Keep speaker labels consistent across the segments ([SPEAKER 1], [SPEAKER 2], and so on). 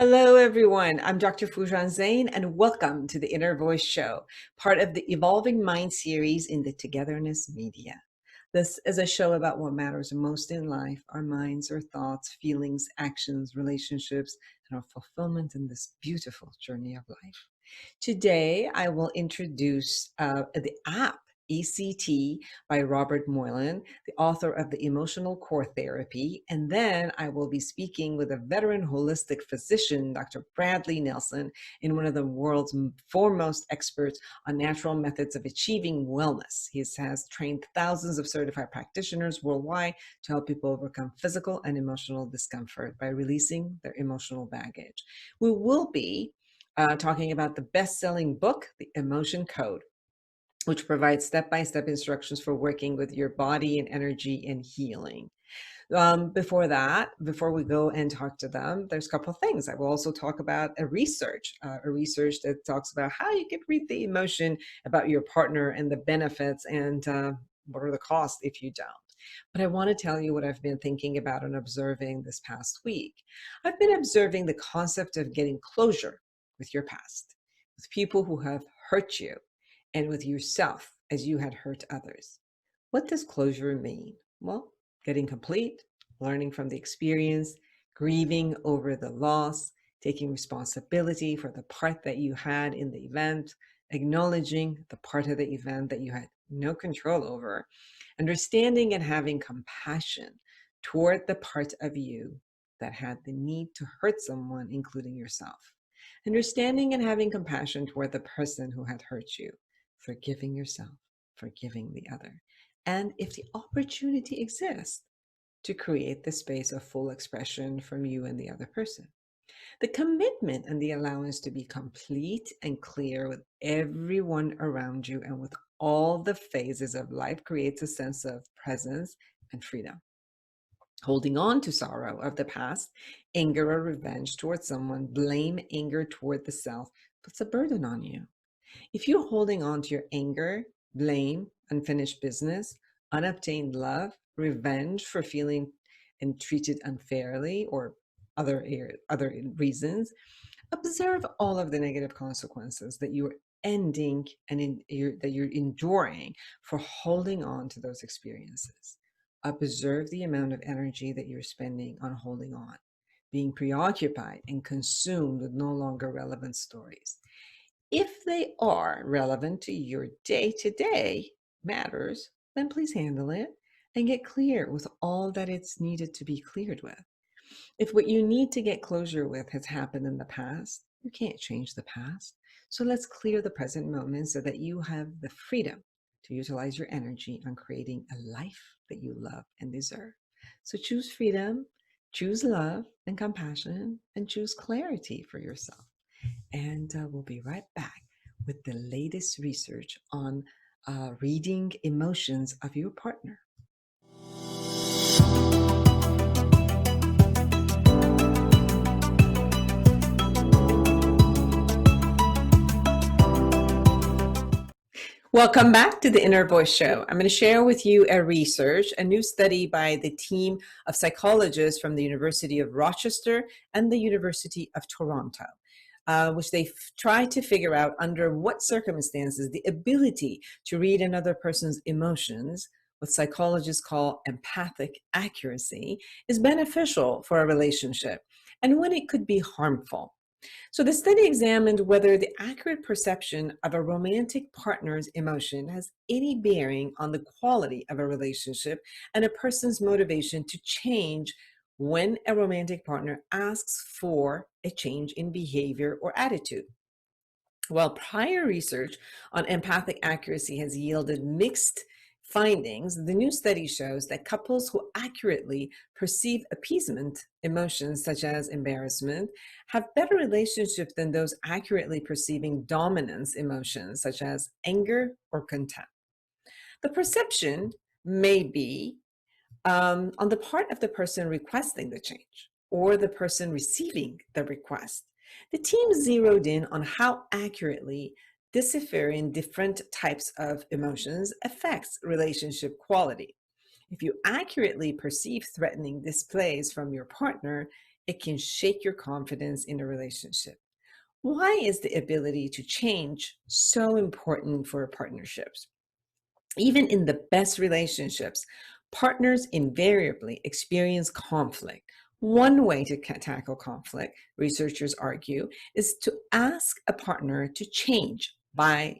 [SPEAKER 1] Hello, everyone. I'm Dr. Foojan Zeine, and welcome to the Inner Voice Show, part of the Evolving Mind series in the Togetherness Media. This is a show about what matters most in life, our minds, our thoughts, feelings, actions, relationships, and our fulfillment in this beautiful journey of life. Today, I will introduce the app ECT by Robert Moylan, the author of The Emotional Core Therapy. And then I will be speaking with a veteran holistic physician, Dr. Bradley Nelson, in one of the world's foremost experts on natural methods of achieving wellness. He has trained thousands of certified practitioners worldwide to help people overcome physical and emotional discomfort by releasing their emotional baggage. We will be talking about the best-selling book, The Emotion Code, which provides step-by-step instructions for working with your body and energy and healing. Before we go and talk to them, there's a couple of things. I will also talk about a research that talks about how you can read the emotion about your partner and the benefits and what are the costs if you don't. But I want to tell you what I've been thinking about and observing this past week. I've been observing the concept of getting closure with your past, with people who have hurt you, and with yourself as you had hurt others. What does closure mean? Well, getting complete, learning from the experience, grieving over the loss, taking responsibility for the part that you had in the event, acknowledging the part of the event that you had no control over, understanding and having compassion toward the part of you that had the need to hurt someone, including yourself. Understanding and having compassion toward the person who had hurt you, forgiving yourself, forgiving the other. And if the opportunity exists, to create the space of full expression from you and the other person. The commitment and the allowance to be complete and clear with everyone around you and with all the phases of life creates a sense of presence and freedom. Holding on to sorrow of the past, anger or revenge towards someone, blame, anger toward the self, puts a burden on you. If you're holding on to your anger, blame, unfinished business, unobtained love, revenge for feeling and treated unfairly, or other reasons, observe all of the negative consequences that you're ending and that you're enduring for holding on to those experiences. Observe the amount of energy that you're spending on holding on, being preoccupied and consumed with no longer relevant stories. If they are relevant to your day-to-day matters, then please handle it and get clear with all that it's needed to be cleared with. If what you need to get closure with has happened in the past, you can't change the past. So let's clear the present moment so that you have the freedom to utilize your energy on creating a life that you love and deserve. So choose freedom, choose love and compassion, and choose clarity for yourself. And we'll be right back with the latest research on reading emotions of your partner. Welcome back to the Inner Voice Show. I'm going to share with you a new study by the team of psychologists from the University of Rochester and the University of Toronto, which they try to figure out under what circumstances the ability to read another person's emotions, what psychologists call empathic accuracy, is beneficial for a relationship and when it could be harmful. So the study examined whether the accurate perception of a romantic partner's emotion has any bearing on the quality of a relationship and a person's motivation to change when a romantic partner asks for a change in behavior or attitude. While prior research on empathic accuracy has yielded mixed findings, the new study shows that couples who accurately perceive appeasement emotions such as embarrassment have better relationships than those accurately perceiving dominance emotions such as anger or contempt. The perception may be on the part of the person requesting the change or the person receiving the request. The team zeroed in on how accurately deciphering different types of emotions affects relationship quality. If you accurately perceive threatening displays from your partner, it can shake your confidence in a relationship. Why is the ability to change so important for partnerships? Even in the best relationships, partners invariably experience conflict. One way to tackle conflict, researchers argue, is to ask a partner to change by,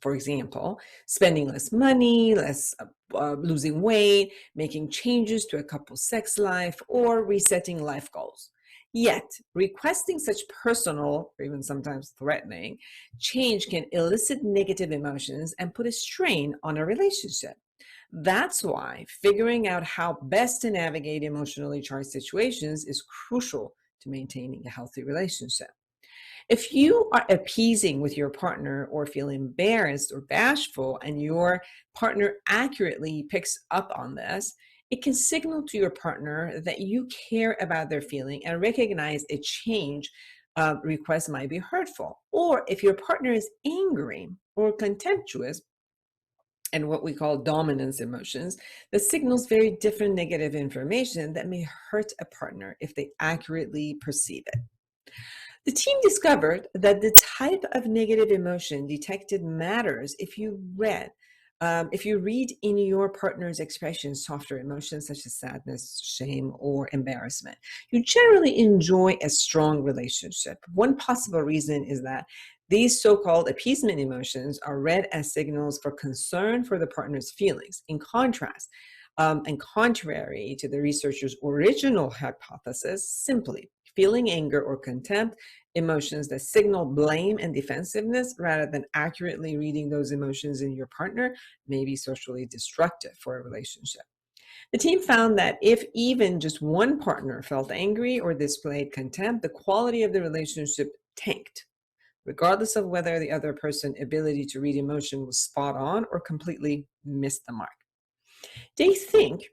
[SPEAKER 1] for example, spending less money, losing weight, making changes to a couple's sex life, or resetting life goals. Yet, requesting such personal, or even sometimes threatening, change can elicit negative emotions and put a strain on a relationship. That's why figuring out how best to navigate emotionally charged situations is crucial to maintaining a healthy relationship. If you are appeasing with your partner or feel embarrassed or bashful, and your partner accurately picks up on this, it can signal to your partner that you care about their feeling and recognize a change request might be hurtful. Or if your partner is angry or contemptuous, and what we call dominance emotions, that signals very different negative information that may hurt a partner if they accurately perceive it. The team discovered that the type of negative emotion detected matters if you read in your partner's expressions softer emotions such as sadness, shame, or embarrassment. You generally enjoy a strong relationship. One possible reason is that these so-called appeasement emotions are read as signals for concern for the partner's feelings. In contrast, and contrary to the researchers' original hypothesis, simply feeling anger or contempt, emotions that signal blame and defensiveness, rather than accurately reading those emotions in your partner, may be socially destructive for a relationship. The team found that if even just one partner felt angry or displayed contempt, the quality of the relationship tanked, regardless of whether the other person's ability to read emotion was spot on or completely missed the mark. They think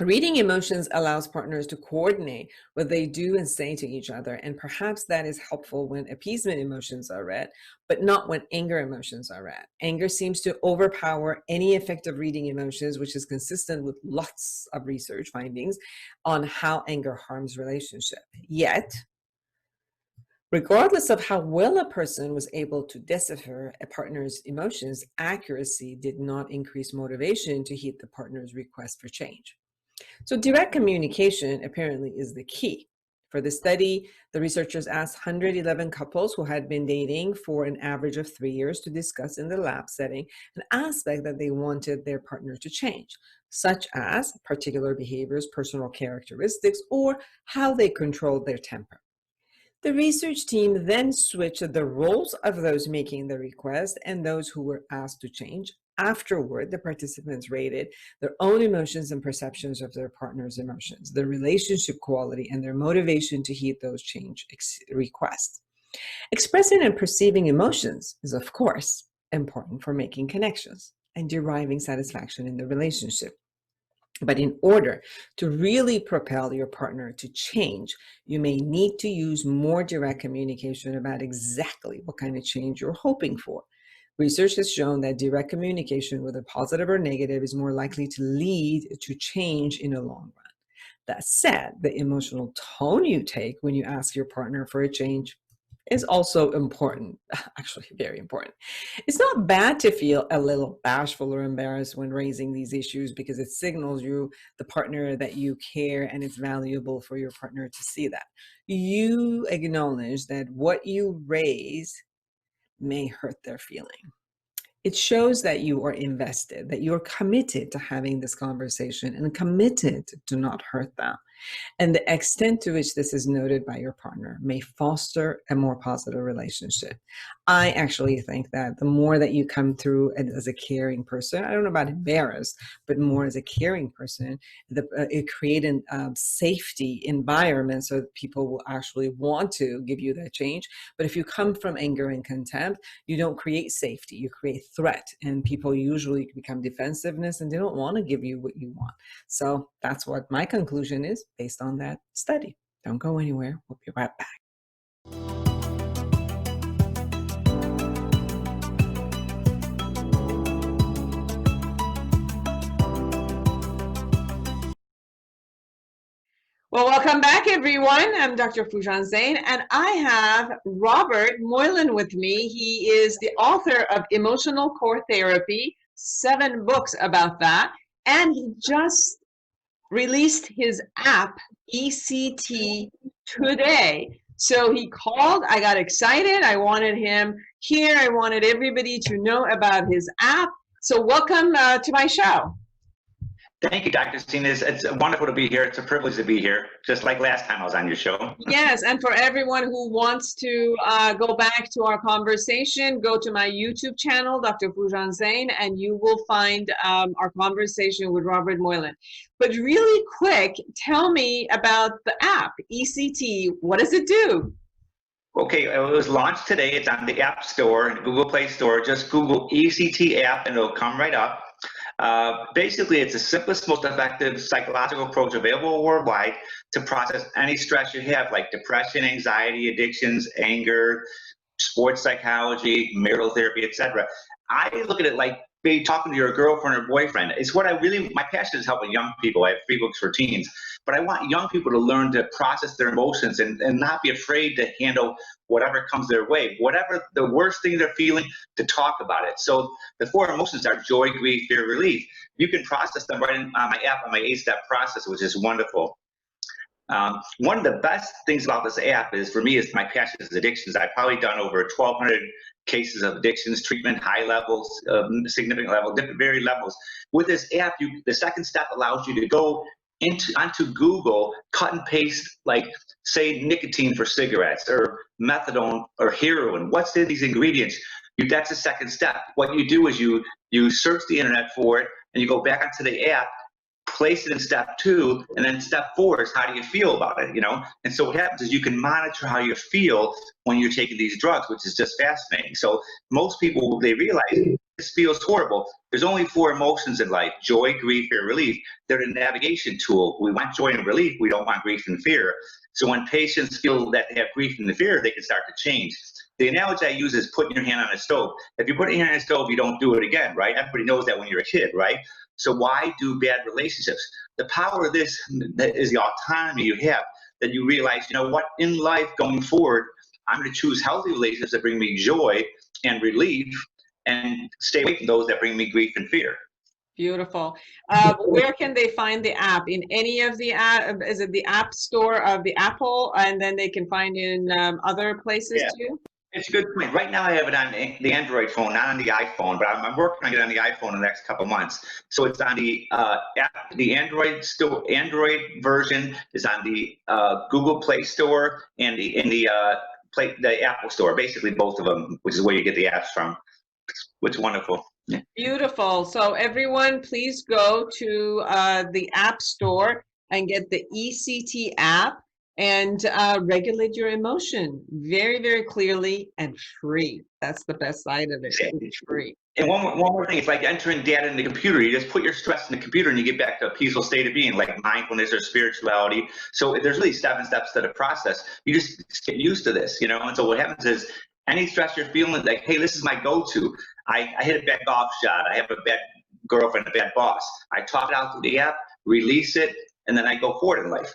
[SPEAKER 1] reading emotions allows partners to coordinate what they do and say to each other, and perhaps that is helpful when appeasement emotions are read, but not when anger emotions are read. Anger seems to overpower any effective reading emotions, which is consistent with lots of research findings on how anger harms relationship. Yet, regardless of how well a person was able to decipher a partner's emotions, accuracy did not increase motivation to heed the partner's request for change. So direct communication apparently is the key. For the study, the researchers asked 111 couples who had been dating for an average of 3 years to discuss in the lab setting an aspect that they wanted their partner to change, such as particular behaviors, personal characteristics, or how they controlled their temper. The research team then switched the roles of those making the request and those who were asked to change. Afterward, the participants rated their own emotions and perceptions of their partner's emotions, their relationship quality, and their motivation to heed those change requests. Expressing and perceiving emotions is, of course, important for making connections and deriving satisfaction in the relationship. But in order to really propel your partner to change, you may need to use more direct communication about exactly what kind of change you're hoping for. Research has shown that direct communication, whether positive or negative, is more likely to lead to change in the long run. That said, the emotional tone you take when you ask your partner for a change is also important, actually very important. It's not bad to feel a little bashful or embarrassed when raising these issues, because it signals you, the partner, that you care, and it's valuable for your partner to see that. You acknowledge that what you raise may hurt their feeling. It shows that you are invested, that you're committed to having this conversation and committed to not hurt them. And the extent to which this is noted by your partner may foster a more positive relationship. I actually think that the more that you come through as a caring person, I don't know about embarrassed, but more as a caring person, it creates a safety environment so that people will actually want to give you that change. But if you come from anger and contempt, you don't create safety, you create threat. And people usually become defensiveness and they don't want to give you what you want. So that's what my conclusion is based on that study. Don't go anywhere. We'll be right back. Well, welcome Welcome back, everyone. I'm Dr. Foojan Zeine, and I have Robert Moylan with me. He is the author of Emotional Core Therapy, 7 books about that, and he just released his app, ECT, today. So he called, I got excited, I wanted him here, I wanted everybody to know about his app. So welcome to my show.
[SPEAKER 2] Thank you, Dr. Zeine. It's wonderful to be here. It's a privilege to be here, just like last time I was on your show.
[SPEAKER 1] Yes, and for everyone who wants to go back to our conversation, go to my YouTube channel, Dr. Foojan Zeine, and you will find our conversation with Robert Moylan. But really quick, tell me about the app, ECT. What does it do?
[SPEAKER 2] Okay, it was launched today. It's on the App Store and Google Play Store. Just Google ECT app and it'll come right up. Basically, it's the simplest, most effective psychological approach available worldwide to process any stress you have, like depression, anxiety, addictions, anger, sports psychology, marital therapy, etc. I look at it like maybe talking to your girlfriend or boyfriend. It's what my passion is helping young people. I have 3 books for teens, but I want young people to learn to process their emotions and not be afraid to handle whatever comes their way. Whatever the worst thing they're feeling, to talk about it. So the 4 emotions are joy, grief, fear, relief. You can process them right on my app, on my 8-step process, which is wonderful. One of the best things about this app is, for me, is my passion is addictions. I've probably done over 1,200 cases of addictions treatment, high levels, significant levels, different varied levels. With this app, the second step allows you to go onto Google, cut and paste, like say nicotine for cigarettes or methadone or heroin. What's in these ingredients? That's the second step. What you do is you search the internet for it, and you go back onto the app, place it in step 2, and then step 4 is how do you feel about it, And so what happens is you can monitor how you feel when you're taking these drugs, which is just fascinating. So most people, they realize this feels horrible. There's only 4 emotions in life: joy, grief, fear, relief. They're the navigation tool. We want joy and relief. We don't want grief and fear. So when patients feel that they have grief and fear, they can start to change. The analogy I use is putting your hand on a stove. If you put your hand on a stove, you don't do it again, right? Everybody knows that when you're a kid, right? So why do bad relationships? The power of this is the autonomy you have, that you realize, you know what, in life going forward, I'm going to choose healthy relationships that bring me joy and relief, and stay away from those that bring me grief and fear.
[SPEAKER 1] Beautiful. Where can they find the app? In any of the app? Is it the App Store of the Apple, and then they can find in other places too?
[SPEAKER 2] It's a good point. Right now I have it on the Android phone, not on the iPhone, but I'm working on it on the iPhone in the next couple months. So it's on the app, the Android version is on the Google Play Store and the Apple Store, basically both of them, which is where you get the apps from. Which is wonderful. Yeah.
[SPEAKER 1] Beautiful. So everyone, please go to the App Store and get the ECT app and regulate your emotion very, very clearly and free. That's the best side of it. It's free.
[SPEAKER 2] And one more thing, it's like entering data in the computer. You just put your stress in the computer and you get back to a peaceful state of being, like mindfulness or spirituality. So there's really 7 steps to the process. You just get used to this, And so what happens is, any stress you're feeling, like, hey, this is my go-to. I hit a bad golf shot. I have a bad girlfriend, a bad boss. I talk it out through the app, release it, and then I go forward in life.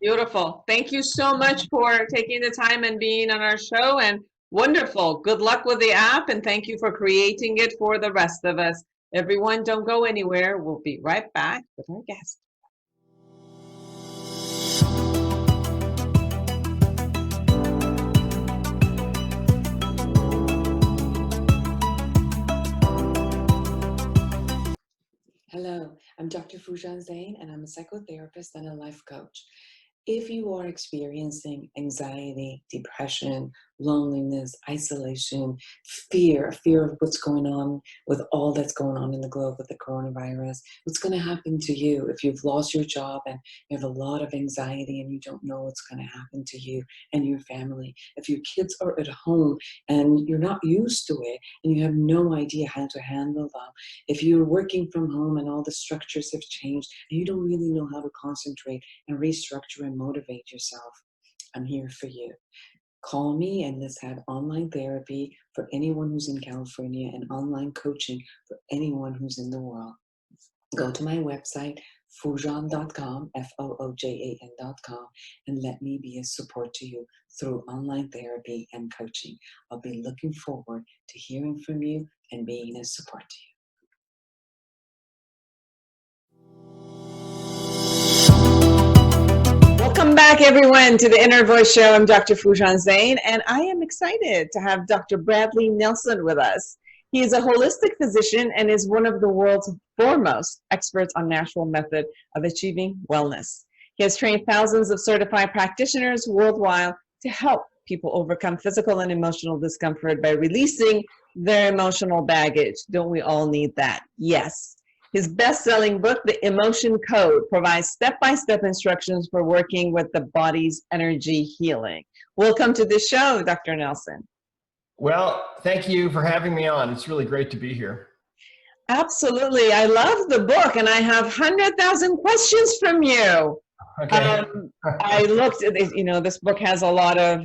[SPEAKER 1] Beautiful. Thank you so much for taking the time and being on our show, and wonderful. Good luck with the app, and thank you for creating it for the rest of us. Everyone, don't go anywhere. We'll be right back with our guest.
[SPEAKER 3] Hello, I'm Dr. Foojan Zeine, and I'm a psychotherapist and a life coach. If you are experiencing anxiety, depression, loneliness, isolation, fear of what's going on with all that's going on in the globe with the coronavirus, what's going to happen to you if you've lost your job and you have a lot of anxiety and you don't know what's going to happen to you and your family, if your kids are at home and you're not used to it and you have no idea how to handle them, if you're working from home and all the structures have changed and you don't really know how to concentrate and restructure and motivate yourself, I'm here for you. Call me and let's have online therapy for anyone who's in California and online coaching for anyone who's in the world. Go to my website, Foojan.com, Foojan.com, and let me be a support to you through online therapy and coaching. I'll be looking forward to hearing from you and being a support to you.
[SPEAKER 1] Welcome back, everyone, to the Inner Voice Show. I'm Dr. Foojan Zeine, and I am excited to have Dr. Bradley Nelson with us. He is a holistic physician and is one of the world's foremost experts on natural method of achieving wellness. He has trained thousands of certified practitioners worldwide to help people overcome physical and emotional discomfort by releasing their emotional baggage. Don't we all need that? Yes. His best-selling book, The Emotion Code, provides step-by-step instructions for working with the body's energy healing. Welcome to the show, Dr. Nelson.
[SPEAKER 4] Well, thank you for having me on. It's really great to be here.
[SPEAKER 1] Absolutely. I love the book, and I have 100,000 questions from you.
[SPEAKER 4] Okay.
[SPEAKER 1] I looked at it, this book has a lot of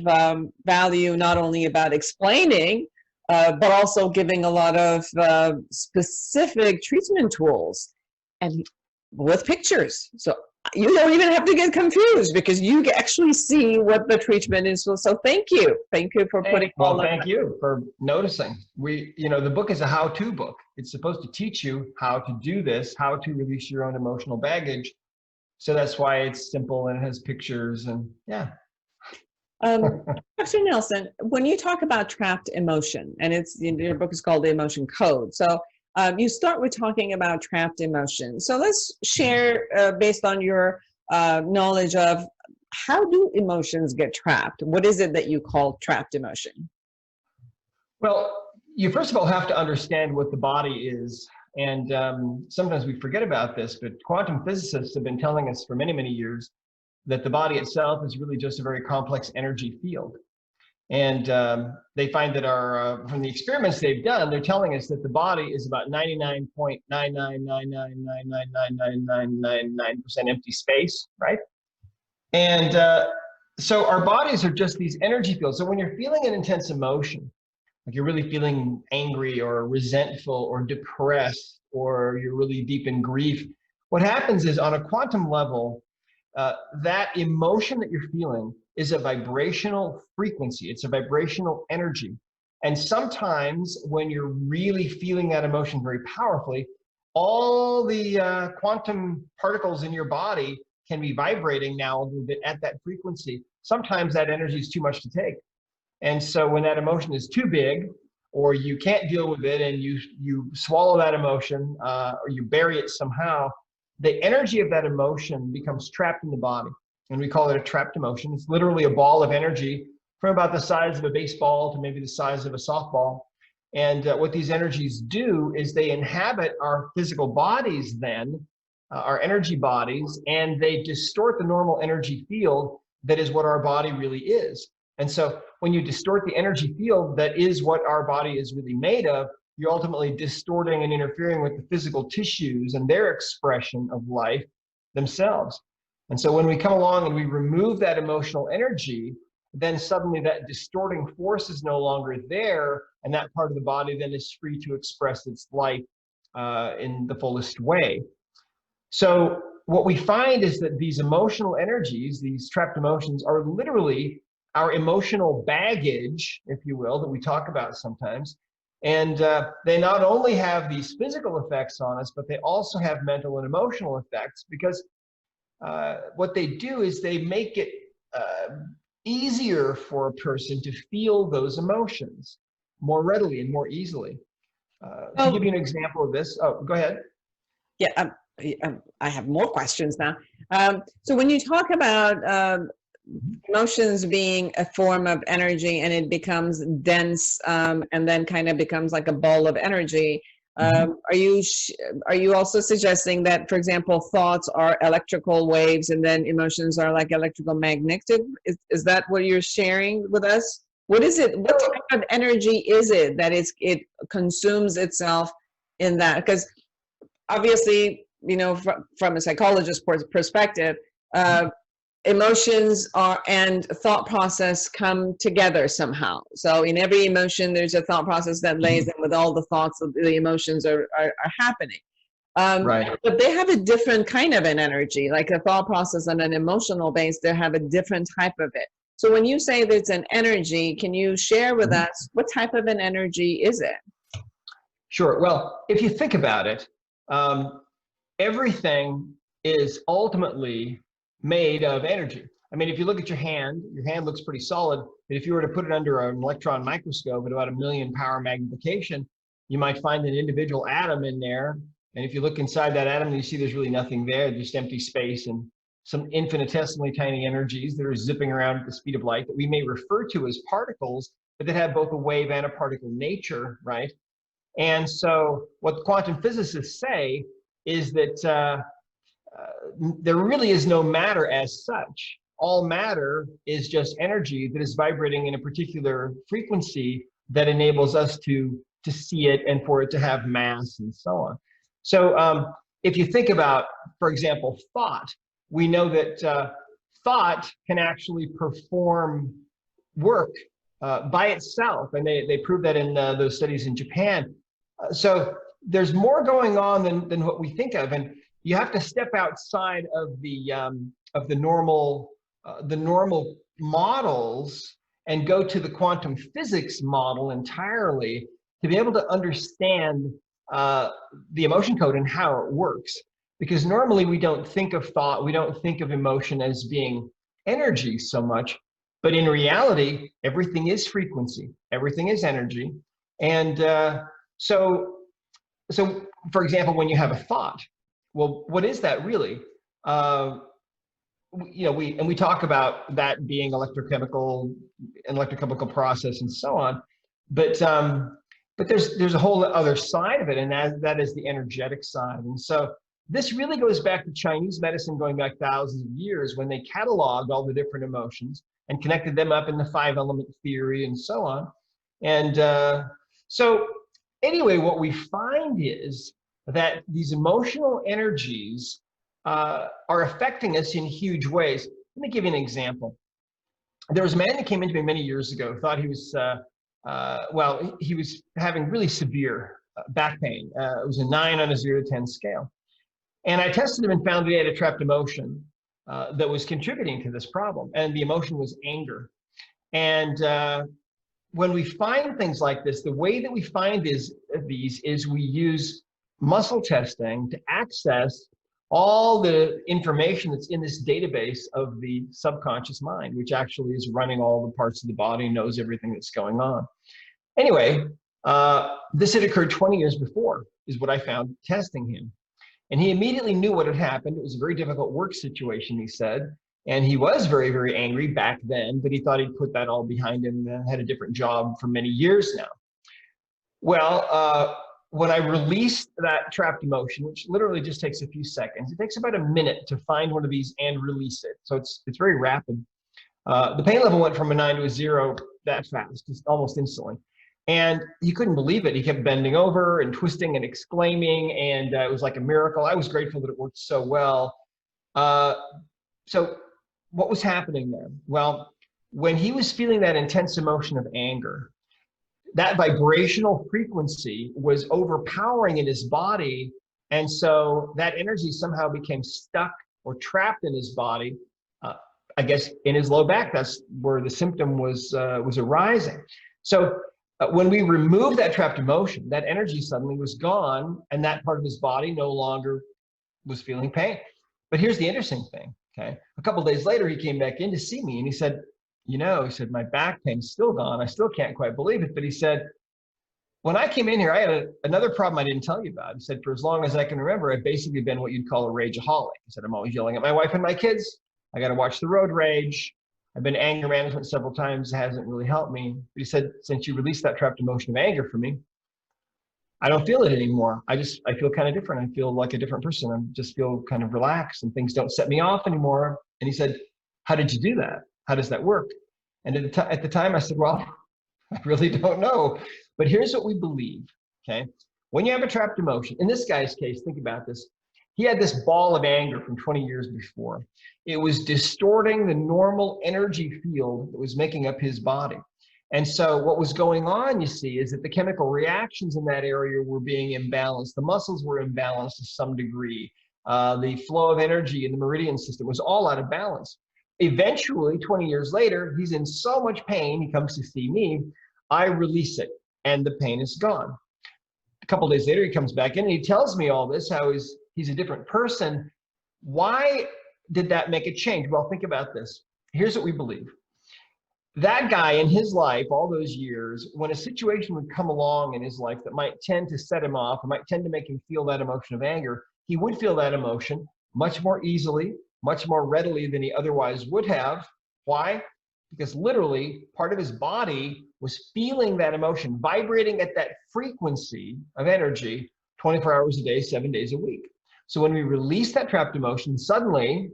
[SPEAKER 1] value, not only about explaining, but also giving a lot of specific treatment tools and with pictures. So you don't even have to get confused because you actually see what the treatment is. So thank you. Thank you for putting all of that.
[SPEAKER 4] Thank you for noticing. The book is a how-to book. It's supposed to teach you how to do this, how to release your own emotional baggage. So that's why it's simple and it has pictures and yeah.
[SPEAKER 1] Dr. Nelson, when you talk about trapped emotion, and your book is called The Emotion Code, so you start with talking about trapped emotion. So let's share, based on your knowledge of how do emotions get trapped? What is it that you call trapped emotion?
[SPEAKER 4] Well, you first of all have to understand what the body is. And sometimes we forget about this, but quantum physicists have been telling us for many, many years that the body itself is really just a very complex energy field. And they find that from the experiments they've done, they're telling us that the body is about 99.999999999% empty space, right? And so our bodies are just these energy fields. So when you're feeling an intense emotion, like you're really feeling angry or resentful or depressed, or you're really deep in grief, what happens is on a quantum level, that emotion that you're feeling is a vibrational frequency. It's a vibrational energy. And sometimes when you're really feeling that emotion very powerfully, all the quantum particles in your body can be vibrating now a little bit at that frequency. Sometimes that energy is too much to take. And so when that emotion is too big, or you can't deal with it and you swallow that emotion, or you bury it somehow, the energy of that emotion becomes trapped in the body. And we call it a trapped emotion. It's literally a ball of energy from about the size of a baseball to maybe the size of a softball. And what these energies do is they inhabit our physical bodies then, our energy bodies, and they distort the normal energy field that is what our body really is. And so when you distort the energy field that is what our body is really made of, you're ultimately distorting and interfering with the physical tissues and their expression of life themselves. And so when we come along and we remove that emotional energy, then suddenly that distorting force is no longer there, and that part of the body then is free to express its life in the fullest way. So what we find is that these emotional energies, these trapped emotions, are literally our emotional baggage, if you will, that we talk about sometimes. And they not only have these physical effects on us, but they also have mental and emotional effects, because what they do is they make it easier for a person to feel those emotions more readily and more easily. To give you an example of this, go ahead.
[SPEAKER 1] Yeah, I have more questions now. So when you talk about emotions being a form of energy and it becomes dense and then kind of becomes like a ball of energy, are you also suggesting that, for example, thoughts are electrical waves and then emotions are like electrical magnetic? Is that what you're sharing with us? What is it? What type of energy is it that it consumes itself in that? Because obviously, from a psychologist's perspective, emotions and thought process come together somehow. So in every emotion, there's a thought process that lays in with all the thoughts of the emotions are happening.
[SPEAKER 4] Right.
[SPEAKER 1] But they have a different kind of an energy, like a thought process and an emotional base. They have a different type of it. So when you say that it's an energy, can you share with us what type of an energy is it?
[SPEAKER 4] Sure. Well, if you think about it, everything is ultimately made of energy. I mean, if you look at your hand looks pretty solid, but if you were to put it under an electron microscope at about 1,000,000 power magnification, you might find an individual atom in there. And if you look inside that atom, you see there's really nothing there, just empty space and some infinitesimally tiny energies that are zipping around at the speed of light that we may refer to as particles, but that have both a wave and a particle nature, right? And so what quantum physicists say is that there really is no matter as such. All matter is just energy that is vibrating in a particular frequency that enables us to see it and for it to have mass and so on. So if you think about, for example, thought, we know that thought can actually perform work by itself, and they proved that in those studies in Japan. So there's more going on than what we think of, and you have to step outside of the normal models and go to the quantum physics model entirely to be able to understand the emotion code and how it works. Because normally we don't think of thought, we don't think of emotion as being energy so much, but in reality, everything is frequency, everything is energy. And so for example, when you have a thought, well, what is that really? We talk about that being electrochemical process and so on, but there's a whole other side of it, and that is the energetic side. And so this really goes back to Chinese medicine, going back thousands of years, when they cataloged all the different emotions and connected them up in the 5-element theory and so on. And so anyway, what we find is that these emotional energies are affecting us in huge ways. Let me give you an example. There was a man that came into me many years ago, thought he was, he was having really severe back pain. It was a 9 on a 0 to 10 scale. And I tested him and found that he had a trapped emotion that was contributing to this problem. And the emotion was anger. And when we find things like this, the way that we find these is we use muscle testing to access all the information that's in this database of the subconscious mind, which actually is running all the parts of the body, knows everything that's going on. Anyway, this had occurred 20 years before, is what I found testing him. And he immediately knew what had happened. It was a very difficult work situation, he said. And he was very, very angry back then, but he thought he'd put that all behind him and had a different job for many years now. Well, when I released that trapped emotion, which literally just takes a few seconds, it takes about a minute to find one of these and release it. So it's very rapid. The pain level went from a 9 to a 0 that fast, just almost instantly. And he couldn't believe it. He kept bending over and twisting and exclaiming, and it was like a miracle. I was grateful that it worked so well. So what was happening there? Well, when he was feeling that intense emotion of anger, that vibrational frequency was overpowering in his body. And so that energy somehow became stuck or trapped in his body, I guess in his low back. That's where the symptom was arising. So when we removed that trapped emotion, that energy suddenly was gone, and that part of his body no longer was feeling pain. But here's the interesting thing, okay? A couple of days later, he came back in to see me, and he said, my back pain's still gone. I still can't quite believe it. But he said, when I came in here, I had another problem I didn't tell you about. He said, for as long as I can remember, I've basically been what you'd call a rageaholic. He said, I'm always yelling at my wife and my kids. I got to watch the road rage. I've been anger management several times. It hasn't really helped me. But he said, since you released that trapped emotion of anger for me, I don't feel it anymore. I feel kind of different. I feel like a different person. I just feel kind of relaxed and things don't set me off anymore. And he said, how did you do that? How does that work? And at the time I said, well, I really don't know. But here's what we believe, okay? When you have a trapped emotion, in this guy's case, think about this. He had this ball of anger from 20 years before. It was distorting the normal energy field that was making up his body. And so what was going on, you see, is that the chemical reactions in that area were being imbalanced. The muscles were imbalanced to some degree. The flow of energy in the meridian system was all out of balance. Eventually, 20 years later, he's in so much pain, he comes to see me, I release it, and the pain is gone. A couple of days later, he comes back in and he tells me all this, how he's a different person. Why did that make a change? Well, think about this. Here's what we believe. That guy in his life, all those years, when a situation would come along in his life that might tend to set him off, or might tend to make him feel that emotion of anger, he would feel that emotion much more easily, much more readily than he otherwise would have. Why? Because literally part of his body was feeling that emotion, vibrating at that frequency of energy 24 hours a day, 7 days a week. So when we release that trapped emotion, suddenly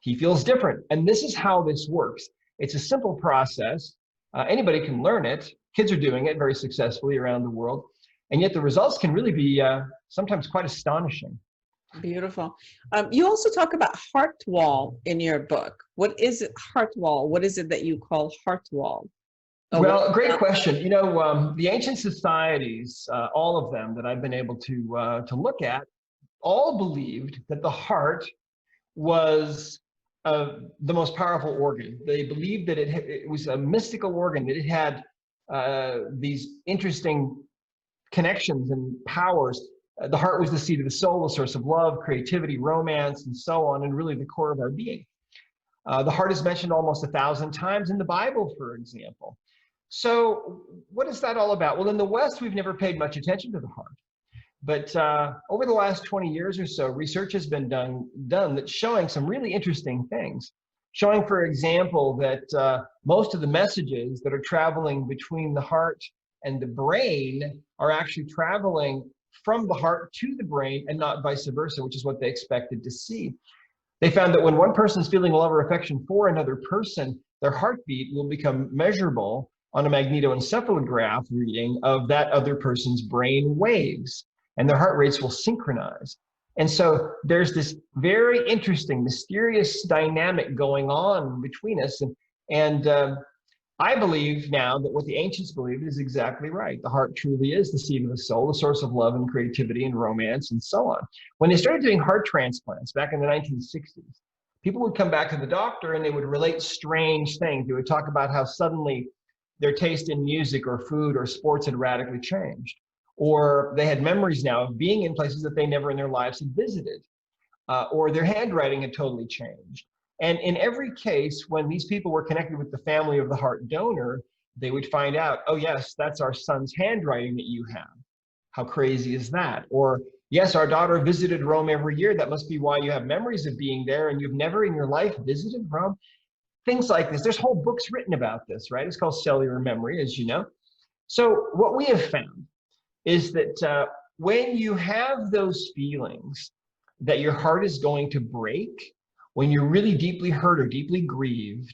[SPEAKER 4] he feels different. And this is how this works. It's a simple process. Anybody can learn it. Kids are doing it very successfully around the world. And yet the results can really be sometimes quite astonishing.
[SPEAKER 5] Beautiful. You also talk about heart wall in your book. What is it, heart wall? What is it that you call heart wall?
[SPEAKER 4] Well, great question. You know, the ancient societies, all of them that I've been able to look at, all believed that the heart was the most powerful organ. They believed that it was a mystical organ, that it had these interesting connections and powers. The heart was the seat of the soul, the source of love, creativity, romance, and so on, and really the core of our being. The heart is mentioned almost 1,000 times in the Bible, for example. So what is that all about? Well, in the West, we've never paid much attention to the heart. But over the last 20 years or so, research has been done that's showing some really interesting things. Showing, for example, that most of the messages that are traveling between the heart and the brain are actually traveling from the heart to the brain and not vice versa, which is what they expected to see. They found that when one person is feeling love or affection for another person, their heartbeat will become measurable on a magnetoencephalograph reading of that other person's brain waves, and their heart rates will synchronize. And so there's this very interesting, mysterious dynamic going on between us. And I believe now that what the ancients believed is exactly right. The heart truly is the seat of the soul, the source of love and creativity and romance and so on. When they started doing heart transplants back in the 1960s, people would come back to the doctor and they would relate strange things. They would talk about how suddenly their taste in music or food or sports had radically changed. Or they had memories now of being in places that they never in their lives had visited, or their handwriting had totally changed. And in every case, when these people were connected with the family of the heart donor, they would find out, oh yes, that's our son's handwriting that you have. How crazy is that? Or yes, our daughter visited Rome every year. That must be why you have memories of being there and you've never in your life visited Rome. Things like this. There's whole books written about this, right? It's called cellular memory, as you know. So what we have found is that when you have those feelings that your heart is going to break, when you're really deeply hurt or deeply grieved,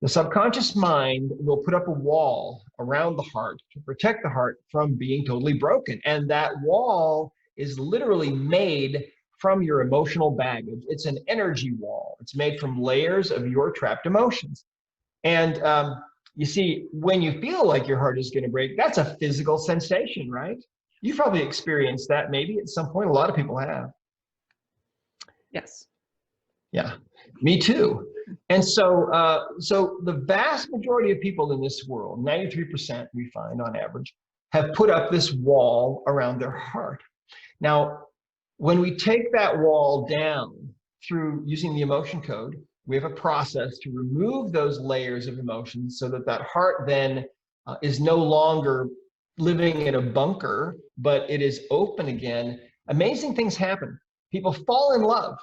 [SPEAKER 4] the subconscious mind will put up a wall around the heart to protect the heart from being totally broken. And that wall is literally made from your emotional baggage. It's an energy wall. It's made from layers of your trapped emotions. And you see, when you feel like your heart is going to break, that's a physical sensation, right? You've probably experienced that maybe at some point. A lot of people have.
[SPEAKER 5] Yes.
[SPEAKER 4] Yeah, me too. And so, so the vast majority of people in this world, 93% we find on average, have put up this wall around their heart. Now, when we take that wall down through using the emotion code, we have a process to remove those layers of emotions so that that heart then is no longer living in a bunker, but it is open again. Amazing things happen. People fall in love,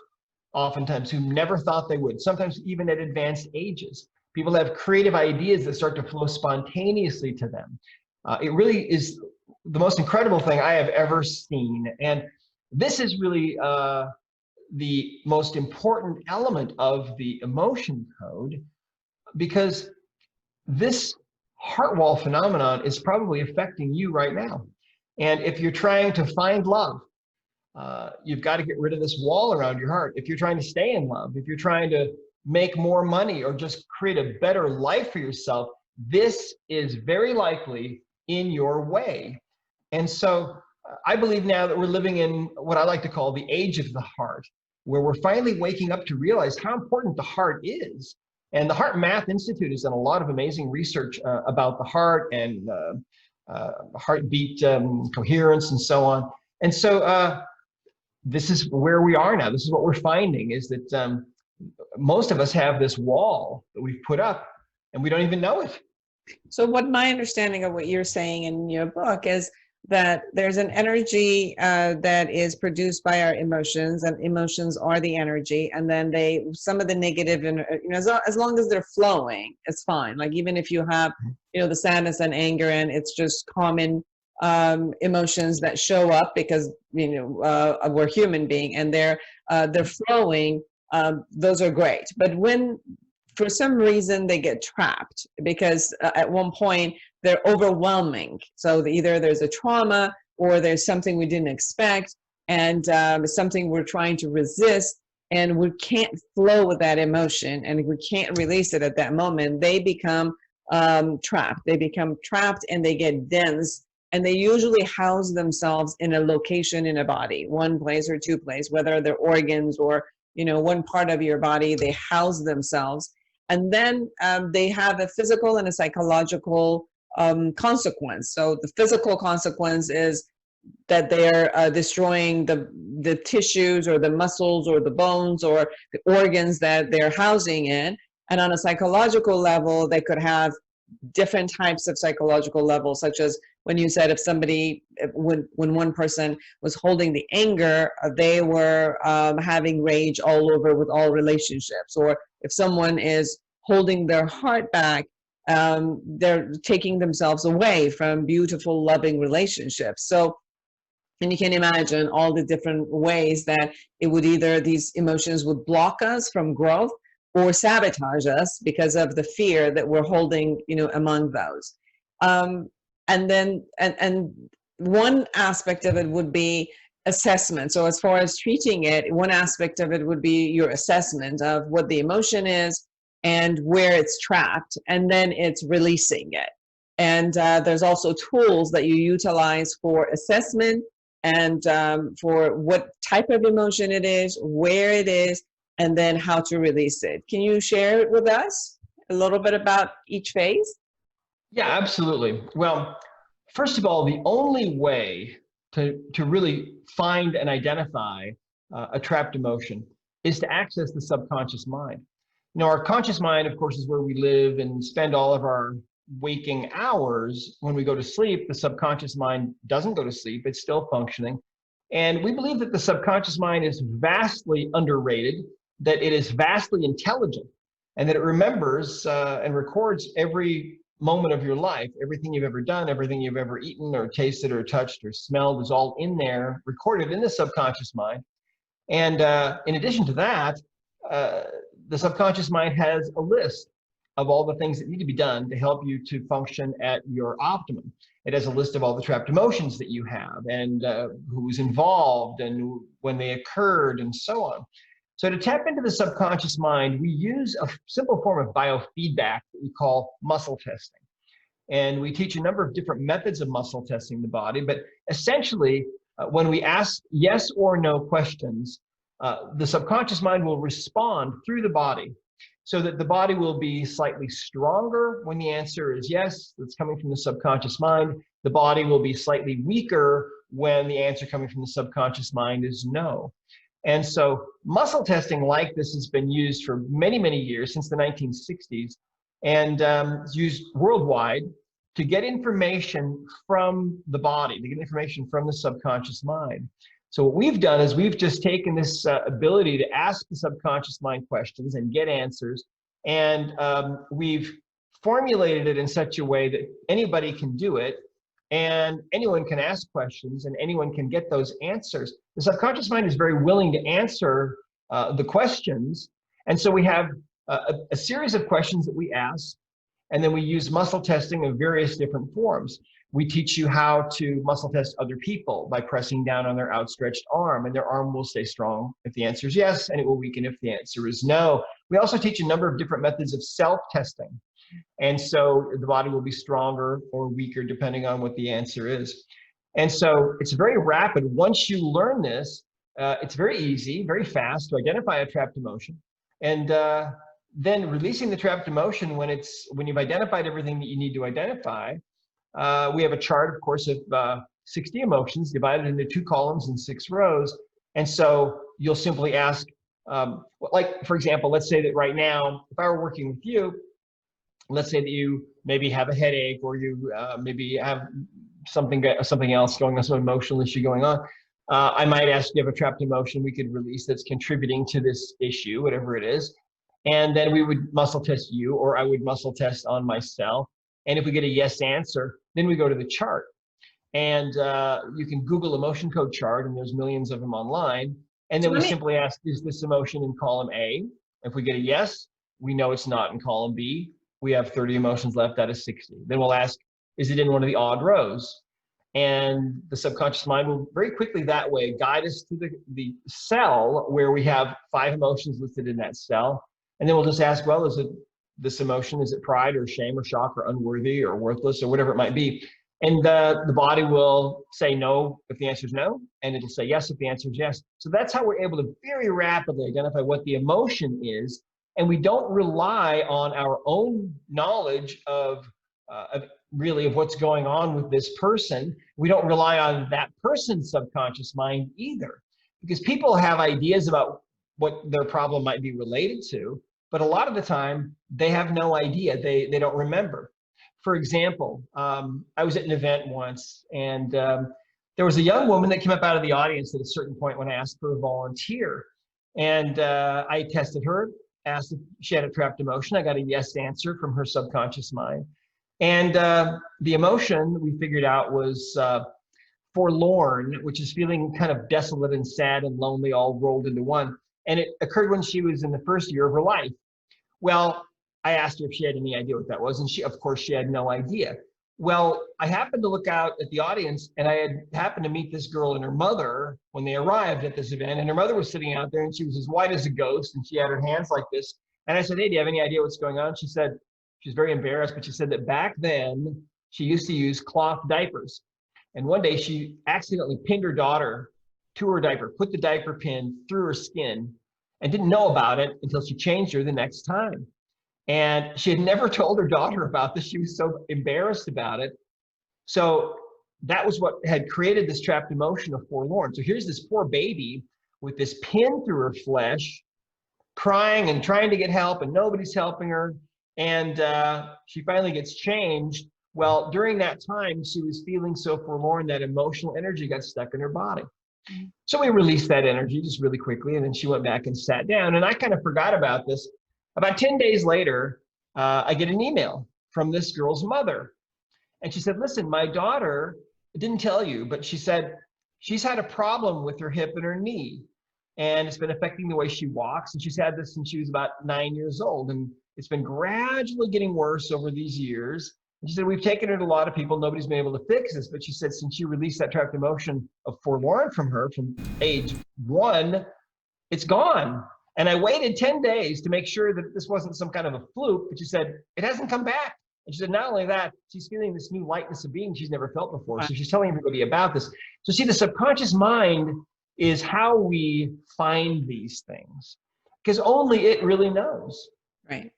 [SPEAKER 4] oftentimes, who never thought they would, sometimes even at advanced ages. People have creative ideas that start to flow spontaneously to them. It really is the most incredible thing I have ever seen. And this is really the most important element of the emotion code, because this heart wall phenomenon is probably affecting you right now. And if you're trying to find love, you've got to get rid of this wall around your heart. If you're trying to stay in love, if you're trying to make more money or just create a better life for yourself, this is very likely in your way. And so I believe now that we're living in what I like to call the age of the heart, where we're finally waking up to realize how important the heart is. And the Heart Math Institute has done a lot of amazing research about the heart and heartbeat coherence and so on. And so this is where we are now. This is what we're finding, is that most of us have this wall that we've put up and we don't even know it.
[SPEAKER 5] So what my understanding of what you're saying in your book is that there's an energy that is produced by our emotions, and emotions are the energy. And then some of the negative, and as long as they're flowing, it's fine. Like even if you have, the sadness and anger, and it's just common emotions that show up because we're human being, and they're flowing. Those are great. But when for some reason they get trapped because at one point they're overwhelming. So either there's a trauma or there's something we didn't expect, and something we're trying to resist, and we can't flow with that emotion and we can't release it at that moment. They become trapped. They become trapped and they get dense, and they usually house themselves in a location in a body, one place or two places, whether they're organs or one part of your body. They house themselves. And then they have a physical and a psychological consequence. So the physical consequence is that they're destroying the tissues or the muscles or the bones or the organs that they're housing in. And on a psychological level, they could have different types of psychological levels, such as when you said when one person was holding the anger, they were having rage all over with all relationships. Or if someone is holding their heart back, they're taking themselves away from beautiful, loving relationships. So, and you can imagine all the different ways that these emotions would block us from growth or sabotage us because of the fear that we're holding, among those. And then one aspect of it would be assessment. So as far as treating it, one aspect of it would be your assessment of what the emotion is and where it's trapped, and then it's releasing it. And there's also tools that you utilize for assessment and for what type of emotion it is, where it is, and then how to release it. Can you share it with us a little bit about each phase?
[SPEAKER 4] Yeah, absolutely. Well, first of all, the only way to really find and identify a trapped emotion is to access the subconscious mind. Our conscious mind, of course, is where we live and spend all of our waking hours. When we go to sleep, the subconscious mind doesn't go to sleep. It's still functioning. And we believe that the subconscious mind is vastly underrated, that it is vastly intelligent, and that it remembers and records every moment of your life. Everything you've ever done, everything you've ever eaten or tasted or touched or smelled is all in there, recorded in the subconscious mind. And in addition to that, the subconscious mind has a list of all the things that need to be done to help you to function at your optimum. It has a list of all the trapped emotions that you have, and who's involved and when they occurred and so on. So to tap into the subconscious mind, we use a simple form of biofeedback that we call muscle testing. And we teach a number of different methods of muscle testing the body, but essentially, when we ask yes or no questions, the subconscious mind will respond through the body, so that the body will be slightly stronger when the answer is yes, that's coming from the subconscious mind. The body will be slightly weaker when the answer coming from the subconscious mind is no. And so muscle testing like this has been used for many, many years, since the 1960s, and it's used worldwide to get information from the body, to get information from the subconscious mind. So what we've done is we've just taken this ability to ask the subconscious mind questions and get answers, and we've formulated it in such a way that anybody can do it, and anyone can ask questions, and anyone can get those answers. The subconscious mind is very willing to answer the questions, and so we have a series of questions that we ask, and then we use muscle testing of various different forms. We teach you how to muscle test other people by pressing down on their outstretched arm, and their arm will stay strong if the answer is yes, and it will weaken if the answer is no. We also teach a number of different methods of self-testing. And so the body will be stronger or weaker depending on what the answer is. And so it's very rapid. Once you learn this, it's very easy, very fast to identify a trapped emotion. And then releasing the trapped emotion when you've identified everything that you need to identify. We have a chart, of course, of 60 emotions divided into 2 columns and 6 rows. And so you'll simply ask, like, for example, let's say that right now, if I were working with you, let's say that you maybe have a headache, or you maybe have something else going on, some emotional issue going on. I might ask, you have a trapped emotion we could release that's contributing to this issue, whatever it is. And then we would muscle test you, or I would muscle test on myself. And if we get a yes answer, then we go to the chart. And you can Google emotion code chart, and there's millions of them online. And then we simply ask, is this emotion in column A? If we get a yes, we know it's not in column B. We have 30 emotions left out of 60. Then we'll ask, is it in one of the odd rows? And the subconscious mind will very quickly that way guide us to the cell where we have 5 emotions listed in that cell. And then we'll just ask, well, is it this emotion? Is it pride or shame or shock or unworthy or worthless or whatever it might be? And the body will say no if the answer is no, and it'll say yes if the answer is yes. So that's how we're able to very rapidly identify what the emotion is. And we don't rely on our own knowledge of what's going on with this person. We don't rely on that person's subconscious mind either, because people have ideas about what their problem might be related to, but a lot of the time they have no idea. They don't remember. For example, I was at an event once, and there was a young woman that came up out of the audience at a certain point when I asked for a volunteer. And I tested her, asked if she had a trapped emotion. I got a yes answer from her subconscious mind. And the emotion we figured out was forlorn, which is feeling kind of desolate and sad and lonely all rolled into one. And it occurred when she was in the first year of her life. Well, I asked her if she had any idea what that was, and of course, she had no idea. Well, I happened to look out at the audience, and I had happened to meet this girl and her mother when they arrived at this event, and her mother was sitting out there, and she was as white as a ghost, and she had her hands like this. And I said, hey, do you have any idea what's going on? She said, she's very embarrassed, but she said that back then, she used to use cloth diapers. And one day, she accidentally pinned her daughter to her diaper, put the diaper pin through her skin, and didn't know about it until she changed her the next time. And she had never told her daughter about this. She was so embarrassed about it. So that was what had created this trapped emotion of forlorn. So here's this poor baby with this pin through her flesh, crying and trying to get help, and nobody's helping her. And she finally gets changed. Well, during that time, she was feeling so forlorn that emotional energy got stuck in her body. So we released that energy just really quickly, and then she went back and sat down. And I kind of forgot about this. About 10 days later, I get an email from this girl's mother. And she said, listen, my daughter didn't tell you, but she said she's had a problem with her hip and her knee. And it's been affecting the way she walks. And she's had this since she was about 9 years old. And it's been gradually getting worse over these years. And she said, we've taken her to a lot of people. Nobody's been able to fix this. But she said, since you released that trapped emotion of forlorn from her from age 1, it's gone. And I waited 10 days to make sure that this wasn't some kind of a fluke, but she said, it hasn't come back. And she said, not only that, she's feeling this new lightness of being she's never felt before. So she's telling everybody about this. So see, the subconscious mind is how we find these things, because only it really knows.
[SPEAKER 5] Right.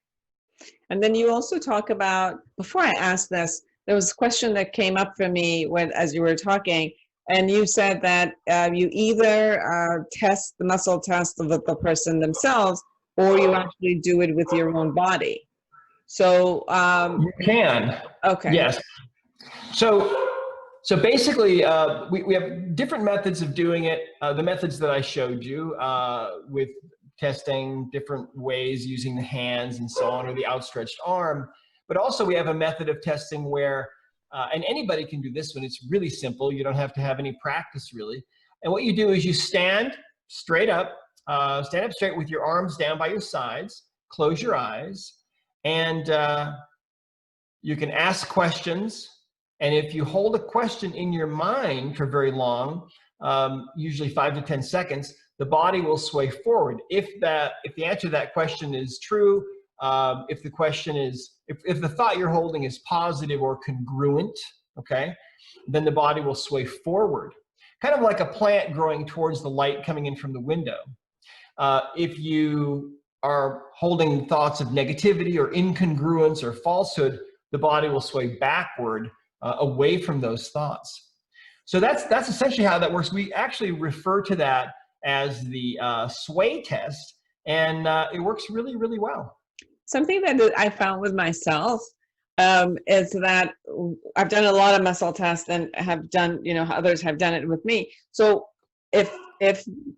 [SPEAKER 5] And then you also talk about, before I asked this, there was a question that came up for me as you were talking. And you said that you either test the muscle test of the person themselves, or you actually do it with your own body. So
[SPEAKER 4] you can.
[SPEAKER 5] Okay.
[SPEAKER 4] Yes. So basically, we have different methods of doing it. The methods that I showed you with testing different ways using the hands and so on, or the outstretched arm. But also we have a method of testing where and anybody can do this one. It's really simple. You don't have to have any practice really. And what you do is you stand straight up straight with your arms down by your sides, close your eyes, and you can ask questions. And if you hold a question in your mind for very long, usually 5 to 10 seconds, the body will sway forward. If the answer to that question is true, if the question is if the thought you're holding is positive or congruent, okay, then the body will sway forward, kind of like a plant growing towards the light coming in from the window. If you are holding thoughts of negativity or incongruence or falsehood, the body will sway backward away from those thoughts. So that's essentially how that works. We actually refer to that as the sway test, and it works really, really well.
[SPEAKER 5] Something that I found with myself is that I've done a lot of muscle tests and have done, others have done it with me. So if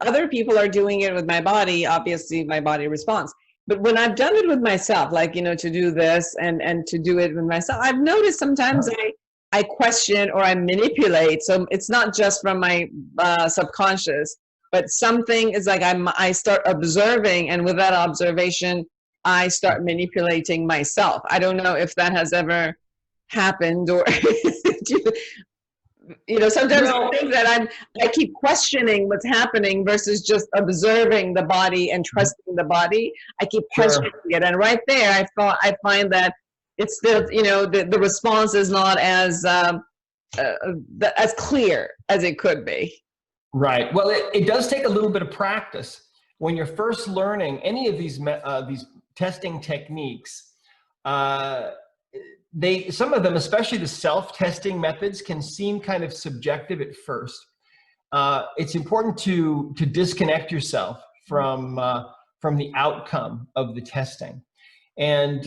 [SPEAKER 5] other people are doing it with my body, obviously my body responds. But when I've done it with myself, like, to do this and to do it with myself, I've noticed sometimes I question or I manipulate. So it's not just from my subconscious, but something is like I start observing, and with that observation, I start manipulating myself. I don't know if that has ever happened, or sometimes I think that I keep questioning what's happening versus just observing the body and trusting the body. I keep questioning it, and right there, I find that it's still, the response is not as clear as it could be.
[SPEAKER 4] Right. Well, it does take a little bit of practice when you're first learning any of these testing techniques. Some of them, especially the self-testing methods, can seem kind of subjective at first. It's important to disconnect yourself from the outcome of the testing. And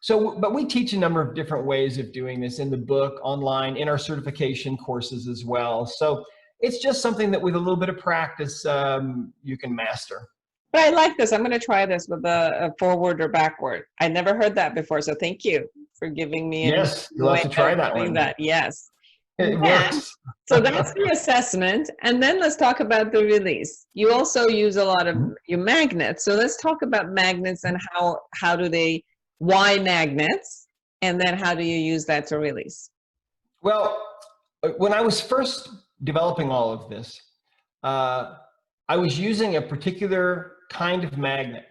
[SPEAKER 4] but we teach a number of different ways of doing this in the book, online, in our certification courses as well. So it's just something that with a little bit of practice, you can master.
[SPEAKER 5] But I like this. I'm going to try this with a forward or backward. I never heard that before, so thank you for giving me.
[SPEAKER 4] Yes, you'll have to try that one.
[SPEAKER 5] Yes.
[SPEAKER 4] It works.
[SPEAKER 5] So that's the assessment, and then let's talk about the release. You also use a lot of your magnets. So let's talk about magnets and why magnets, and then how do you use that to release?
[SPEAKER 4] Well, when I was first developing all of this, I was using a particular kind of magnet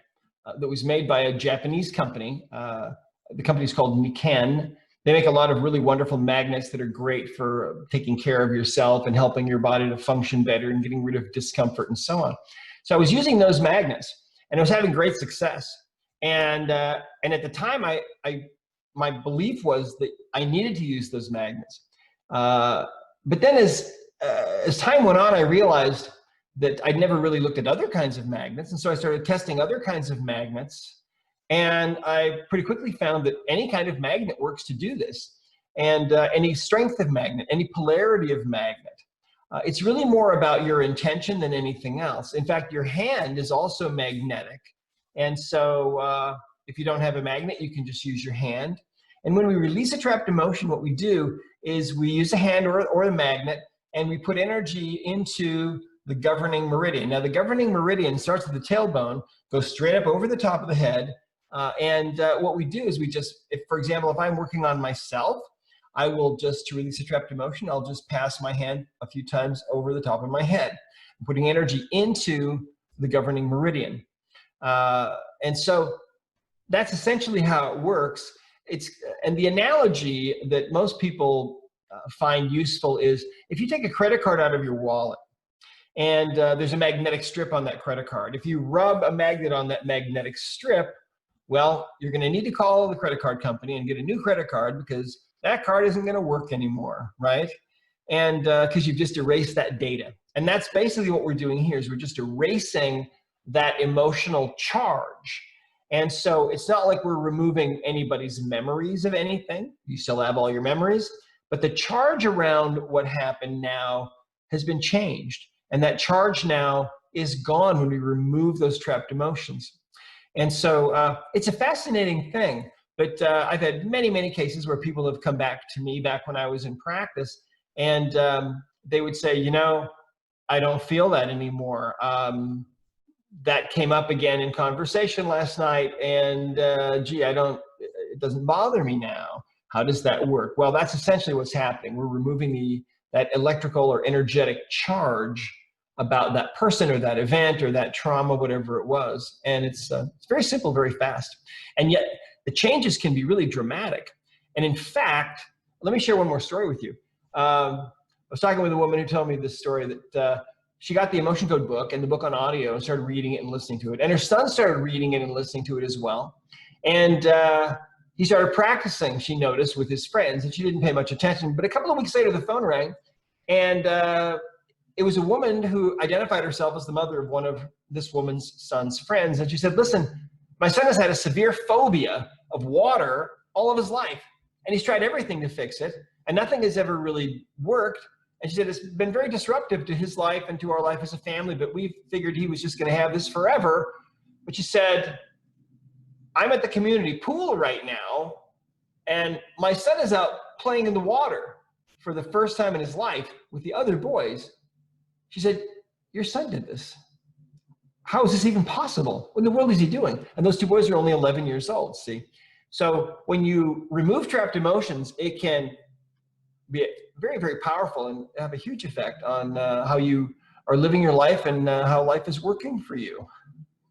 [SPEAKER 4] that was made by a Japanese company. The company is called Niken. They make a lot of really wonderful magnets that are great for taking care of yourself and helping your body to function better and getting rid of discomfort and so on. So I was using those magnets, and I was having great success. And at the time, my belief was that I needed to use those magnets. But then as time went on, I realized that I'd never really looked at other kinds of magnets. And so I started testing other kinds of magnets. And I pretty quickly found that any kind of magnet works to do this. And any strength of magnet, any polarity of magnet. It's really more about your intention than anything else. In fact, your hand is also magnetic. And so if you don't have a magnet, you can just use your hand. And when we release a trapped emotion, what we do is we use a hand or a magnet, and we put energy into the governing meridian. Now, the governing meridian starts at the tailbone, goes straight up over the top of the head. What we do is for example, if I'm working on myself, I will just, to release a trapped emotion, I'll just pass my hand a few times over the top of my head, putting energy into the governing meridian. And so that's essentially how it works. And the analogy that most people find useful is if you take a credit card out of your wallet and there's a magnetic strip on that credit card. If you rub a magnet on that magnetic strip, well, you're going to need to call the credit card company and get a new credit card because that card isn't going to work anymore, right? And because you've just erased that data. And that's basically what we're doing here is we're just erasing that emotional charge. And so it's not like we're removing anybody's memories of anything. You still have all your memories, but the charge around what happened now has been changed. And that charge now is gone when we remove those trapped emotions. And so it's a fascinating thing, but I've had many, many cases where people have come back to me back when I was in practice, and they would say, I don't feel that anymore. That came up again in conversation last night, and it doesn't bother me now. How does that work? Well, that's essentially what's happening. We're removing that electrical or energetic charge about that person or that event or that trauma, whatever it was. And it's very simple, very fast. And yet the changes can be really dramatic. And in fact, let me share one more story with you. I was talking with a woman who told me this story that she got the Emotion Code book and the book on audio and started reading it and listening to it. And her son started reading it and listening to it as well. And he started practicing, she noticed, with his friends, and she didn't pay much attention. But a couple of weeks later, the phone rang, and it was a woman who identified herself as the mother of one of this woman's son's friends. And she said, listen, my son has had a severe phobia of water all of his life, and he's tried everything to fix it, and nothing has ever really worked. And she said, it's been very disruptive to his life and to our life as a family, but we figured he was just going to have this forever. But she said, I'm at the community pool right now, and my son is out playing in the water for the first time in his life with the other boys. She said, your son did this. How is this even possible? What in the world is he doing? And those two boys are only 11 years old, see? So when you remove trapped emotions, it can be very, very powerful and have a huge effect on how you are living your life and how life is working for you.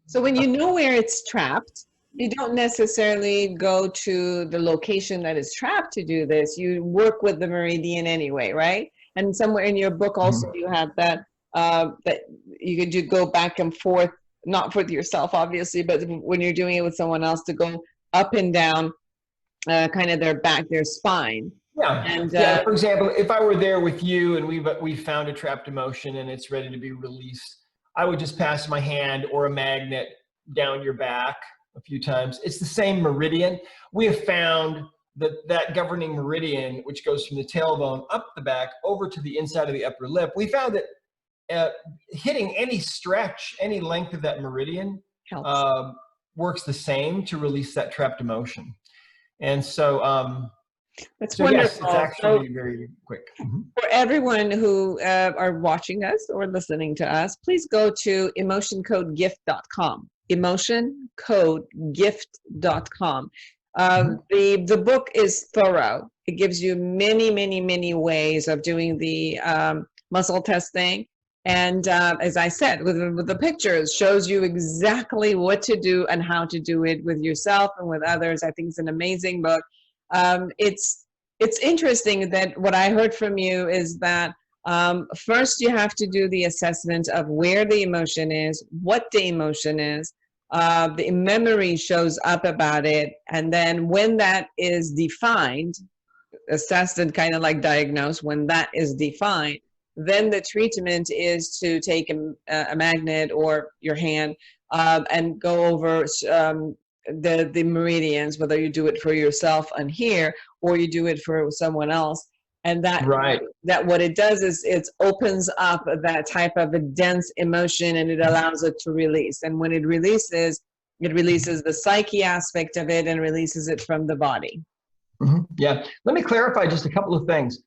[SPEAKER 5] So when you know where it's trapped, you don't necessarily go to the location that is trapped to do this. You work with the meridian anyway, right? And somewhere in your book also you have that that you could go back and forth, not with yourself obviously, but when you're doing it with someone else, to go up and down kind of their back, their spine.
[SPEAKER 4] Yeah.
[SPEAKER 5] And
[SPEAKER 4] yeah. For example, if I were there with you and we found a trapped emotion and it's ready to be released, I would just pass my hand or a magnet down your back a few times. It's the same meridian. We have found that governing meridian, which goes from the tailbone up the back over to the inside of the upper lip, we found that hitting any stretch, any length of that meridian works the same to release that trapped emotion. And so,
[SPEAKER 5] that's
[SPEAKER 4] so
[SPEAKER 5] wonderful.
[SPEAKER 4] Yes, it's actually very quick.
[SPEAKER 5] For everyone who are watching us or listening to us, please go to emotioncodegift.com. emotioncodegift.com. The book is thorough. It gives you many ways of doing the muscle testing. And as I said, with the pictures, shows you exactly what to do and how to do it with yourself and with others. I think it's an amazing book. It's interesting that what I heard from you is that first you have to do the assessment of where the emotion is, what the emotion is, the memory shows up about it, and then when that is defined, assessed and kind of like diagnosed, when that is defined, then the treatment is to take a magnet or your hand and go over the meridians, whether you do it for yourself on here or you do it for someone else. And that what it does is it opens up that type of a dense emotion and it allows it to release. And when it releases the psyche aspect of it and releases it from the body.
[SPEAKER 4] Yeah. Let me clarify just a couple of things.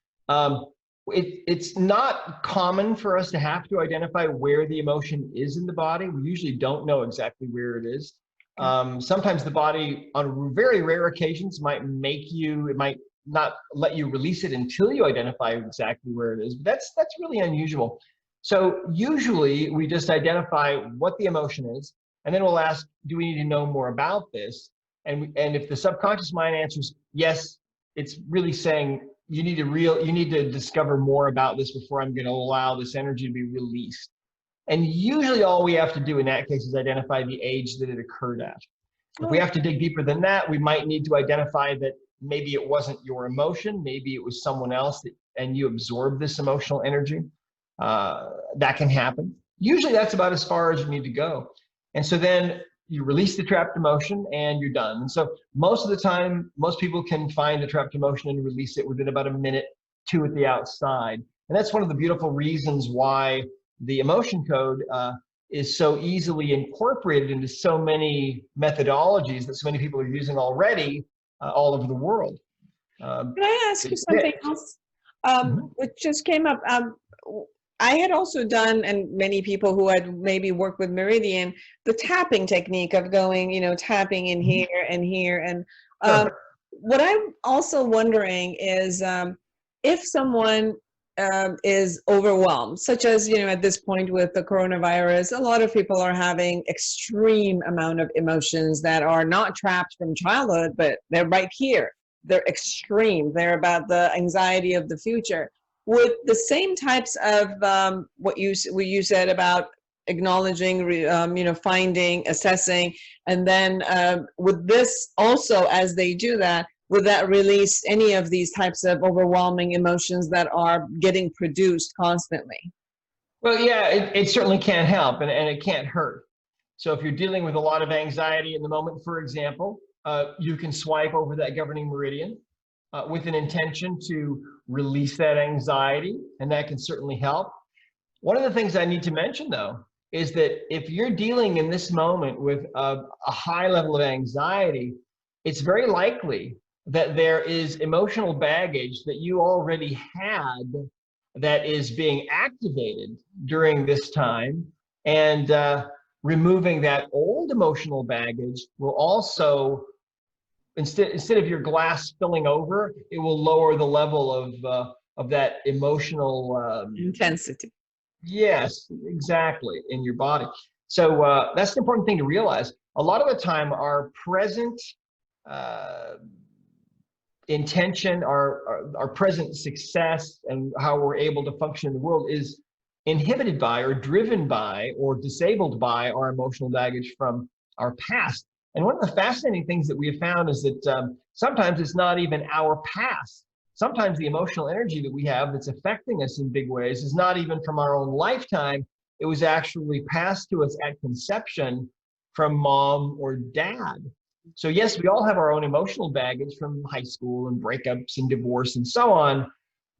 [SPEAKER 4] It's not common for us to have to identify where the emotion is in the body. We usually don't know exactly where it is. Sometimes the body, on very rare occasions, might not let you release it until you identify exactly where it is. But that's really unusual. So usually we just identify what the emotion is, and then we'll ask, do we need to know more about this? And if the subconscious mind answers yes, it's really saying you need to discover more about this before I'm going to allow this energy to be released. And usually all we have to do in that case is identify the age that it occurred at. If we have to dig deeper than that, we might need to identify that maybe it wasn't your emotion, maybe it was someone else and you absorbed this emotional energy. That can happen. Usually that's about as far as you need to go. And so then you release the trapped emotion and you're done. And so most of the time, most people can find a trapped emotion and release it within about a minute, 2 at the outside. And that's one of the beautiful reasons why the emotion code is so easily incorporated into so many methodologies that so many people are using already all over the world.
[SPEAKER 5] Can I ask you something else? Which just came up. I had also done, and many people who had maybe worked with Meridian, the tapping technique of going, tapping in here and here. And what I'm also wondering is if someone is overwhelmed, such as, at this point with the coronavirus, a lot of people are having extreme amount of emotions that are not trapped from childhood, but they're right here. They're extreme. They're about the anxiety of the future. Would the same types of what you said about acknowledging, finding, assessing, and then would this also, as they do that, would that release any of these types of overwhelming emotions that are getting produced constantly?
[SPEAKER 4] Well, yeah, it certainly can't help, and it can't hurt. So if you're dealing with a lot of anxiety in the moment, for example, you can swipe over that governing meridian with an intention to release that anxiety, and that can certainly help. One of the things I need to mention, though, is that if you're dealing in this moment with a high level of anxiety, it's very likely that there is emotional baggage that you already had that is being activated during this time. And removing that old emotional baggage will also, instead of your glass spilling over, it will lower the level of that emotional
[SPEAKER 5] intensity.
[SPEAKER 4] Yes, exactly, in your body. So that's the important thing to realize. A lot of the time, our present intention, our present success, and how we're able to function in the world is inhibited by, or driven by, or disabled by our emotional baggage from our past. And one of the fascinating things that we have found is that sometimes it's not even our past. Sometimes the emotional energy that we have that's affecting us in big ways is not even from our own lifetime. It was actually passed to us at conception from mom or dad. So yes, we all have our own emotional baggage from high school and breakups and divorce and so on.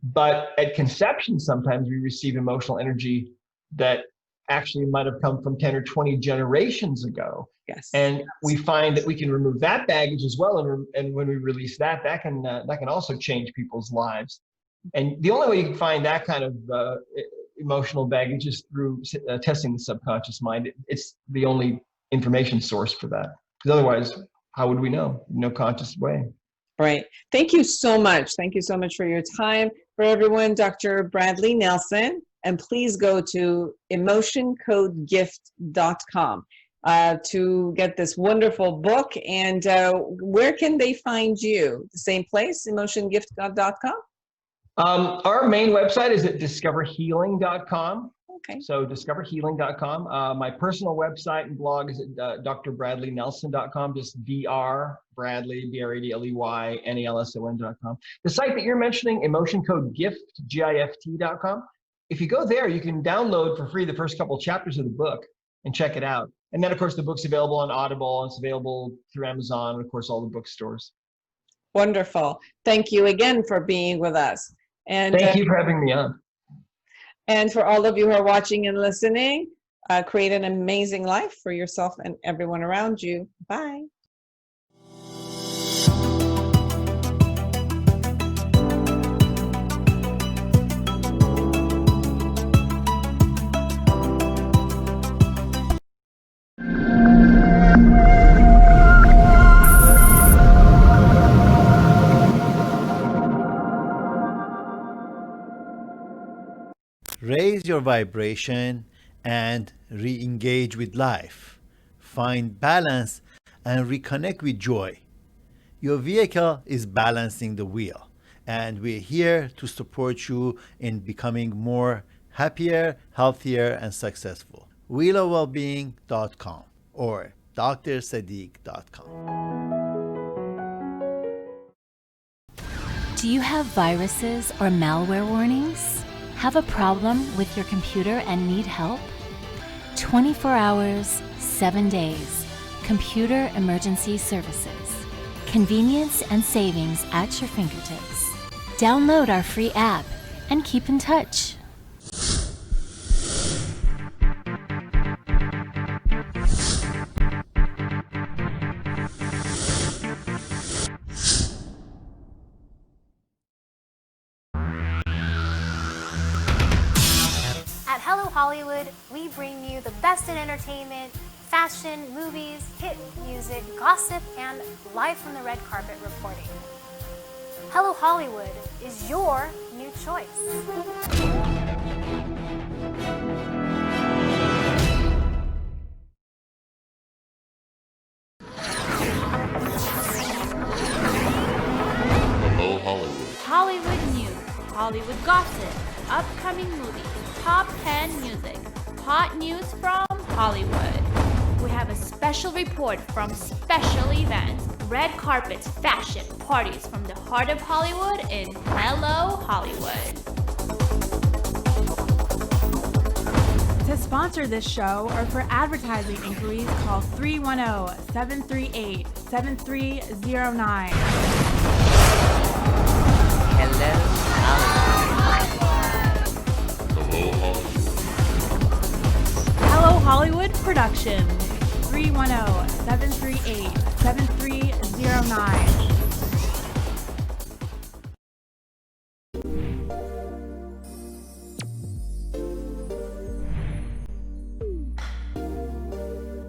[SPEAKER 4] But at conception, sometimes we receive emotional energy that actually might have come from 10 or 20 generations ago.
[SPEAKER 5] Yes.
[SPEAKER 4] And we find that we can remove that baggage as well. And when we release that, that can also change people's lives. And the only way you can find that kind of emotional baggage is through testing the subconscious mind. It's the only information source for that. Because otherwise, how would we know? No conscious way.
[SPEAKER 5] Right. Thank you so much. Thank you so much for your time. For everyone, Dr. Bradley Nelson, and please go to emotioncodegift.com to get this wonderful book. And where can they find you? The same place, emotiongift.com?
[SPEAKER 4] Our main website is at discoverhealing.com.
[SPEAKER 5] Okay.
[SPEAKER 4] So discoverhealing.com. My personal website and blog is at drbradleynelson.com, just Dr. Bradley, BradleyNelson.com. The site that you're mentioning, emotioncodegift.com. If you go there, you can download for free the first couple chapters of the book and check it out. And then, of course, the book's available on Audible, and it's available through Amazon, and of course, all the bookstores.
[SPEAKER 5] Wonderful. Thank you again for being with us. And
[SPEAKER 4] thank you for having me on.
[SPEAKER 5] And for all of you who are watching and listening, create an amazing life for yourself and everyone around you. Bye.
[SPEAKER 6] Raise your vibration and re-engage with life. Find balance and reconnect with joy. Your vehicle is balancing the wheel, and we're here to support you in becoming more happier, healthier, and successful. wheelofwellbeing.com or drsadiq.com.
[SPEAKER 7] Do you have viruses or malware warnings? Have a problem with your computer and need help? 24 hours, 7 days. Computer Emergency Services. Convenience and savings at your fingertips. Download our free app and keep in touch.
[SPEAKER 8] At Hello Hollywood, we bring you the best in entertainment, fashion, movies, hit music, gossip, and live from the red carpet reporting. Hello Hollywood is your new choice.
[SPEAKER 9] Hello Hollywood.
[SPEAKER 10] Hollywood news, Hollywood gossip, upcoming movies, top 10 music, hot news from Hollywood. We have a special report from special events, red carpets, fashion, parties from the heart of Hollywood in Hello Hollywood.
[SPEAKER 11] To sponsor this show or for advertising inquiries, call 310-738-7309.
[SPEAKER 9] Hello Hollywood.
[SPEAKER 11] Hello Hollywood Productions, 310-738-7309.